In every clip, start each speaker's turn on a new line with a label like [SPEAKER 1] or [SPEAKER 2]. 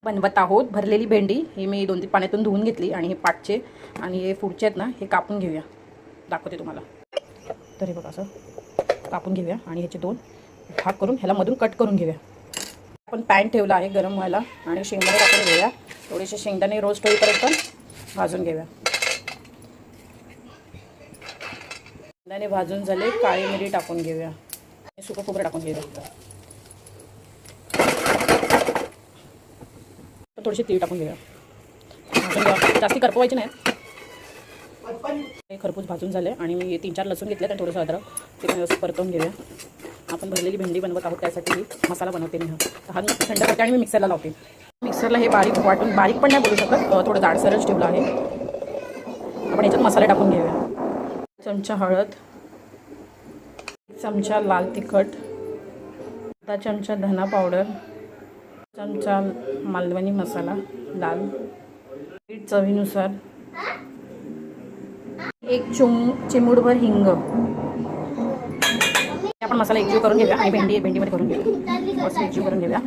[SPEAKER 1] बनवत आहोत भरलेली भेंडी। ही मी 2-3 पाण्यातून धुवून घेतली आणि हे पाटचे आणि हे पुढचे आहेत ना, हे कापून घेऊया, दाखवते तुम्हाला। तर हे बघा असं कापून घेऊया आणि ह्याचे 2 भाग करून ह्याला मधून कट करून घेऊया। आपण पॅन ठेवला आहे गरम व्हायला आणि शेंगदाणे टाकून घेऊया। थोडेसे शेंगदाणे रोस्ट होईपर्यंत भाजून घेऊया। शेंगदाणे भाजून झाले, काळी मिरी टाकून घेऊया, सुकं खोबरं टाकून घेऊया, थोडीशी तीळ टाकून घेऊया, जास्ती करपवायची नाही। हे खरपूस भाजून झाले आणि मी 3-4 लसूण घेतले आणि थोडंसं अद्रक ते व्यवस्थित परतवून घेऊया। आपण भरलेली भेंडी बनवत आहोत, त्यासाठी मसाला बनवते मी। हा थंड करते आणि मी मिक्सरला लावते। मिक्सरला हे बारीक वाटून, बारीक पण नाही बोलू शकत, थोडं जाडसरच ठेवलं आहे। आपण याच्यात मसाले टाकून घेऊया। 1 चमचा हळद, 1 चमचा लाल तिखट, 1 चमचा धना पावडर, 1 चमचा मालवणी मसाला लाल, मीठ चवीनुसार, 1 चिमूटभर हिंग। आपण मसाला एकजीव करून घेऊया आणि भेंडीमध्ये करून घेऊया, मस्त एकजीव करून घेऊया।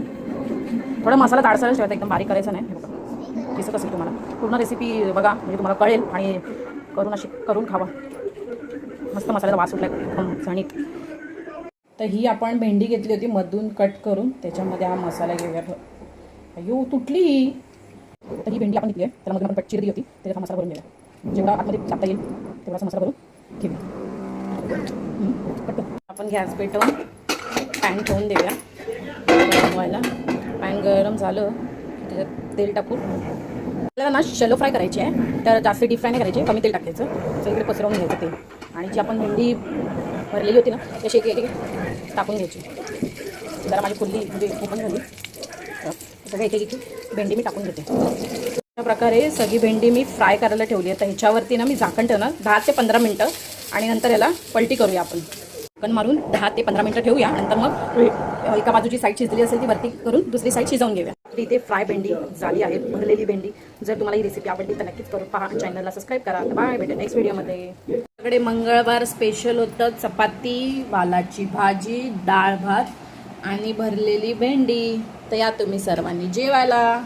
[SPEAKER 1] थोडा मसाला जाडसरच ठेवायचा, एकदम बारीक करायचा नाही। हे बघा दिसत असेल तुम्हाला, पूर्ण रेसिपी बघा म्हणजे तुम्हाला कळेल आणि करून खावा। मस्त मसाल्याचा वास सुटला एकदम झणीत। तर ही आपण भेंडी घेतली होती मधून कट करून, त्याच्यामध्ये हा मसाला घेऊया। अयो तुटली। तर ही भेंडी आपण घेतली आहे, त्याला मधून आपण कट चिरली होती, त्याचा मसाला भरून घेऊया। जेवढा आतमध्ये टाकता येईल तेवढासा मसाला भरून घेऊया। आपण गॅस पेटवून पॅन ठेवून देऊया गरम व्हायला। पॅन गरम झालं त्याच्यात तेल टाकून आपल्याला ना शॅलो फ्राय करायची आहे, तर जास्त डीप फ्राय नाही करायची, कमी तेल टाकायचं, सगळीकडे पसरवून घ्यायचं तेल। आणि जी आपण भेंडी भरलेली होती ना, तशी एक टाकून घ्यायची। जरा माझी फुल्ली म्हणजे ओपन झाली, सगळं एक भेंडी मी टाकून घेते। अशा प्रकारे सगळी भेंडी मी फ्राय करायला ठेवली आहे। तर ह्याच्यावरती ना मी झाकण ठेवणार 10 ते 15 मिनटं आणि नंतर याला पलटी करूया। आपण झाकण मारून 10 ते 15 मिनटं ठेवूया, नंतर मग एका बाजूची साईड शिजली असेल ती वरती करून दुसरी साईड शिजवून घेऊया। तर इथे फ्राय भेंडी झाली आहे, भरलेली भेंडी। जर तुम्हाला ही रेसिपी आवडली तर नक्कीच करून पहा, चॅनलला सबस्क्राईब करा। बाय, भेटेल नेक्स्ट व्हिडिओमध्ये। आपल्याकडे मंगळवार स्पेशल होतं चपाती, वालाची भाजी, डाळ भात आणि भरलेली भेंडी। तर या तुम्ही सर्वांनी जेवायला।